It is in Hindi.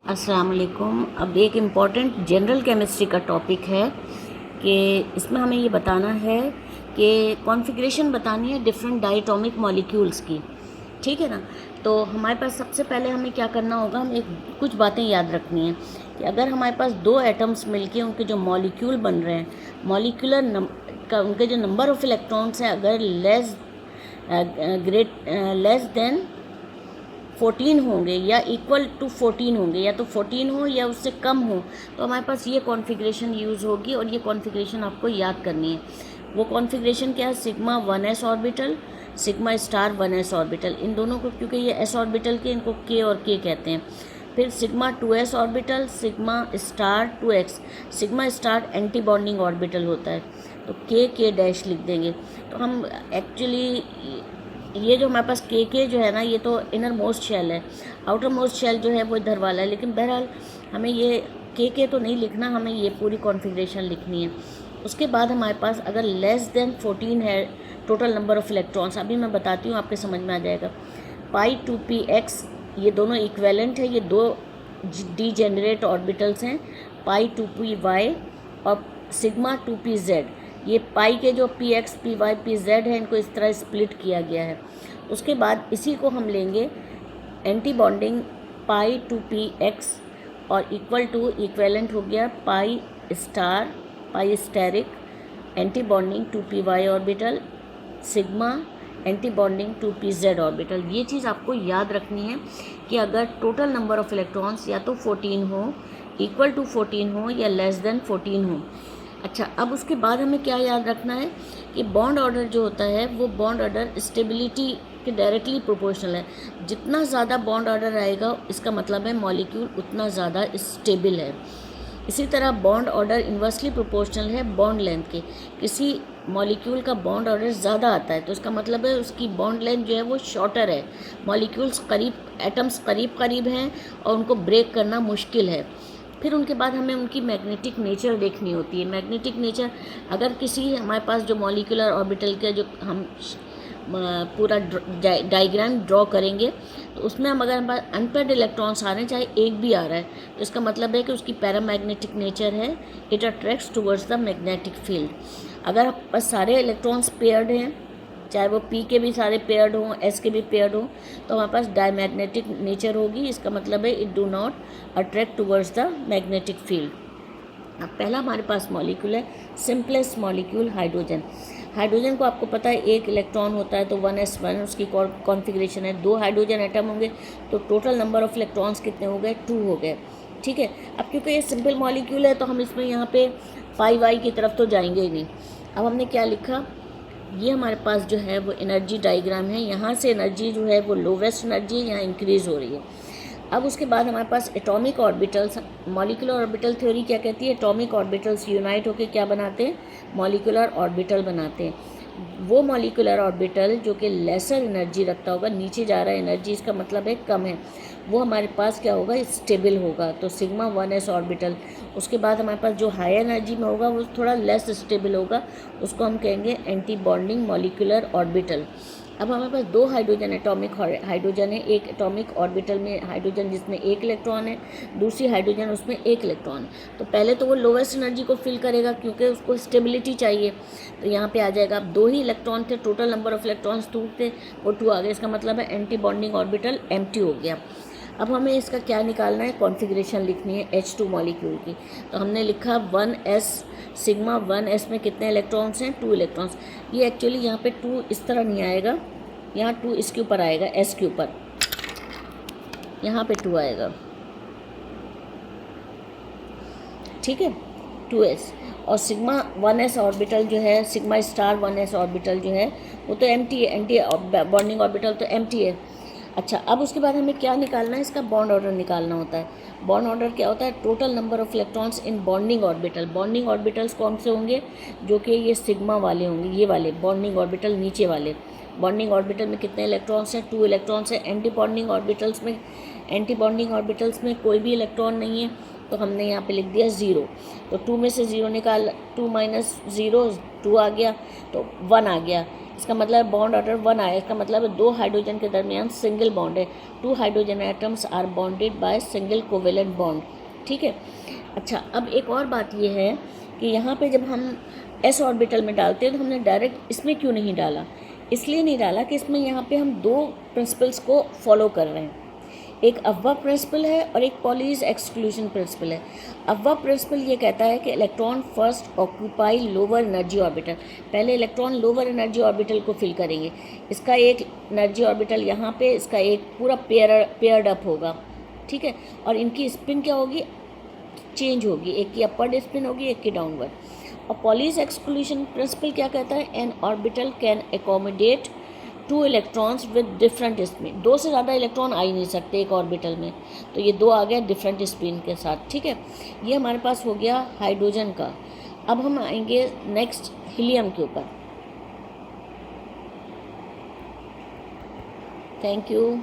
अस्सलाम वालेकुम। अब एक इम्पॉर्टेंट जनरल केमिस्ट्री का टॉपिक है कि इसमें हमें ये बताना है कि कॉन्फ़िगरेशन बतानी है डिफरेंट डायटोमिक मॉलिक्यूल्स की। ठीक है ना। तो हमारे पास सबसे पहले हमें क्या करना होगा, हमें कुछ बातें याद रखनी हैं कि अगर हमारे पास दो एटम्स मिलके उनके जो मॉलिक्यूल बन रहे हैं, उनके जो नंबर ऑफ़ इलेक्ट्रॉन्स हैं अगर लेस देन 14 होंगे या इक्वल टू 14 होंगे, या तो 14 हो या उससे कम हो, तो हमारे पास ये कॉन्फ़िगरेशन यूज़ होगी और ये कॉन्फ़िगरेशन आपको याद करनी है। वो कॉन्फ़िगरेशन क्या है? Sigma 1s orbital, sigma star 1s orbital. इन दोनों को, क्योंकि ये s ऑर्बिटल के, इनको k और k कहते हैं। फिर sigma 2s orbital, sigma star 2x। Sigma star anti bonding orbital होता है, तो k डैश लिख देंगे। तो हम एक्चुअली ये जो हमारे पास के जो है ना, ये तो इनर मोस्ट शेल है, आउटर मोस्ट शेल जो है वो इधर वाला है। लेकिन बहरहाल हमें ये के तो नहीं लिखना, हमें ये पूरी कॉन्फ़िगरेशन लिखनी है। उसके बाद हमारे पास अगर लेस देन 14 है टोटल नंबर ऑफ़ इलेक्ट्रॉन्स, अभी मैं बताती हूँ, आपके समझ में आ जाएगा। पाई 2px, ये दोनों इक्वेलेंट है, ये दो डीजेनरेट ऑर्बिटल्स हैं, पाई 2py और सिग्मा 2pz। ये पाई के जो p x p y p z है, इनको इस तरह स्प्लिट किया गया है। उसके बाद इसी को हम लेंगे एंटी बॉन्डिंग पाई 2px और इक्वल टू इक्वेलेंट हो गया pi star pi steric anti bonding 2py orbital sigma anti bonding 2pz orbital. ये चीज़ आपको याद रखनी है कि अगर टोटल नंबर ऑफ़ इलेक्ट्रॉन्स या तो 14 हो, इक्वल टू 14 हो या लेस देन 14 हो। अच्छा, अब उसके बाद हमें क्या याद रखना है कि बॉन्ड ऑर्डर जो होता है वो बॉन्ड ऑर्डर स्टेबिलिटी के डायरेक्टली प्रोपोर्शनल है। जितना ज़्यादा बॉन्ड ऑर्डर आएगा, इसका मतलब है मॉलिक्यूल उतना ज़्यादा स्टेबल है। इसी तरह बॉन्ड ऑर्डर इन्वर्सली प्रोपोर्शनल है बॉन्ड लेंथ के। किसी मॉलिक्यूल का बॉन्ड ऑर्डर ज़्यादा आता है तो इसका मतलब है उसकी बॉन्ड लेंथ जो है वो शॉर्टर है। मॉलिक्यूल्स करीब, एटम्स करीब करीब हैं और उनको ब्रेक करना मुश्किल है। फिर उनके बाद हमें उनकी मैग्नेटिक नेचर देखनी होती है। मैग्नेटिक नेचर, अगर किसी हमारे पास जो मॉलिक्यूलर ऑर्बिटल का जो हम पूरा डायग्राम ड्रॉ करेंगे तो उसमें हम अगर हमारे अनपेयर्ड इलेक्ट्रॉन्स आ रहे हैं, चाहे एक भी आ रहा है, तो इसका मतलब है कि उसकी पैरामैग्नेटिक नेचर है, it attracts towards the magnetic field. अगर आप पास सारे इलेक्ट्रॉन्स पेयर्ड हैं, चाहे वो पी के भी सारे पेयर्ड हों, एस के भी पेयर्ड हों, तो हमारे पास डायमैग्नेटिक नेचर होगी। इसका मतलब है it do not attract towards the magnetic field. अब पहला हमारे पास मॉलिक्यूल है सिंपलेस्ट मॉलिक्यूल हाइड्रोजन। हाइड्रोजन को आपको पता है एक इलेक्ट्रॉन होता है, तो 1s1 उसकी कॉन्फ़िगरेशन है। दो हाइड्रोजन एटम होंगे तो टोटल नंबर ऑफ़ इलेक्ट्रॉन्स कितने हो गए? 2 हो गए। ठीक है। अब क्योंकि ये सिंपल मॉलिक्यूल है तो हम इसमें यहाँ पे पाई वाई की तरफ तो जाएंगे ही नहीं। अब हमने क्या लिखा, ये हमारे पास जो है वो एनर्जी डायग्राम है। यहाँ से एनर्जी जो है वो लोवेस्ट एनर्जी यहाँ इंक्रीज़ हो रही है। अब उसके बाद हमारे पास atomic orbitals, molecular orbital theory क्या कहती है? एटॉमिक ऑर्बिटल्स यूनाइट होकर क्या बनाते हैं? मॉलिक्यूलर ऑर्बिटल बनाते हैं। वो मॉलिक्यूलर ऑर्बिटल जो कि लेसर एनर्जी रखता होगा, नीचे जा रहा है एनर्जी, इसका मतलब है कम है, वो हमारे पास क्या होगा? स्टेबल होगा, तो सिग्मा 1s ऑर्बिटल। उसके बाद हमारे पास जो हाई एनर्जी में होगा वो थोड़ा लेस स्टेबल होगा, उसको हम कहेंगे एंटी बॉन्डिंग मॉलिक्यूलर ऑर्बिटल। अब हमारे पास दो हाइड्रोजन एटॉमिक हाइड्रोजन है, एक एटॉमिक ऑर्बिटल में हाइड्रोजन जिसमें एक इलेक्ट्रॉन है, दूसरी हाइड्रोजन उसमें एक इलेक्ट्रॉन है। तो पहले तो वो लोवेस्ट एनर्जी को फिल करेगा क्योंकि उसको स्टेबिलिटी चाहिए, तो यहाँ पे आ जाएगा। अब दो ही इलेक्ट्रॉन थे, टोटल नंबर ऑफ इलेक्ट्रॉन्स 2 थे, वो 2 आ गए, इसका मतलब है एंटी बॉन्डिंग ऑर्बिटल एम्प्टी हो गया। अब हमें इसका क्या निकालना है? कॉन्फ़िगरेशन लिखनी है H2 मॉलिक्यूल की। तो हमने लिखा 1s, सिग्मा 1s में कितने इलेक्ट्रॉन्स हैं? 2 इलेक्ट्रॉन्स। ये एक्चुअली यहाँ पे 2 इस तरह नहीं आएगा, यहाँ 2 इसके ऊपर आएगा, S के ऊपर, यहाँ पे 2 आएगा। ठीक है, 2s। और सिग्मा 1s ऑर्बिटल जो है, सिग्मा स्टार 1s ऑर्बिटल जो है वो तो एम्प्टी है, एंटी बॉन्डिंग ऑर्बिटल तो एम्प्टी है। अच्छा, अब उसके बाद हमें क्या निकालना है? इसका बॉन्ड ऑर्डर निकालना होता है। बॉन्ड ऑर्डर क्या होता है? Total number of electrons in bonding orbital. Bonding orbitals कौन से होंगे? जो कि ये सिग्मा वाले होंगे, ये वाले बॉन्डिंग ऑर्बिटल नीचे वाले। बॉन्डिंग ऑर्बिटल में कितने इलेक्ट्रॉन्स हैं? 2 इलेक्ट्रॉन्स हैं। एंटी बॉन्डिंग ऑर्बिटल्स में कोई भी इलेक्ट्रॉन नहीं है, तो हमने यहाँ पे लिख दिया 0। तो 2 में से 0 निकाल, 2 - 0 2 आ गया, तो 1 आ गया। इसका मतलब बॉन्ड ऑर्डर 1 आया, इसका मतलब है 2 हाइड्रोजन के दरमियान सिंगल बॉन्ड है, 2 hydrogen atoms are bonded by single covalent bond, ठीक है। अच्छा, अब एक और बात ये है कि यहाँ पे जब हम s ऑर्बिटल में डालते हैं तो हमने डायरेक्ट इसमें क्यों नहीं डाला, इसलिए नहीं डाला कि इसमें यहाँ पे हम 2 प्रिंसिपल्स को फॉलो कर रहे हैं, एक अव्वा प्रिंसिपल है और एक पॉलीज एक्सक्लूजन प्रिंसिपल है। अव्वा प्रिंसिपल ये कहता है कि electron first occupy lower energy orbital, पहले इलेक्ट्रॉन लोअर एनर्जी ऑर्बिटल को फिल करेंगे, इसका एक एनर्जी ऑर्बिटल यहाँ पे, इसका एक पूरा पेयर्ड अप होगा, ठीक है, और इनकी स्पिन क्या होगी, चेंज होगी, एक की अपवर्ड स्पिन होगी, एक की डाउनवर्ड। और पॉलीज एक्सक्लूजन प्रिंसिपल क्या कहता है, N orbital can accommodate 2 electrons with different spin, 2 से ज़्यादा इलेक्ट्रॉन आ ही नहीं सकते एक ऑर्बिटल में, तो ये 2 आ गया डिफरेंट स्पिन के साथ, ठीक है। ये हमारे पास हो गया हाइड्रोजन का। अब हम आएंगे नेक्स्ट हीलियम के ऊपर। Thank you.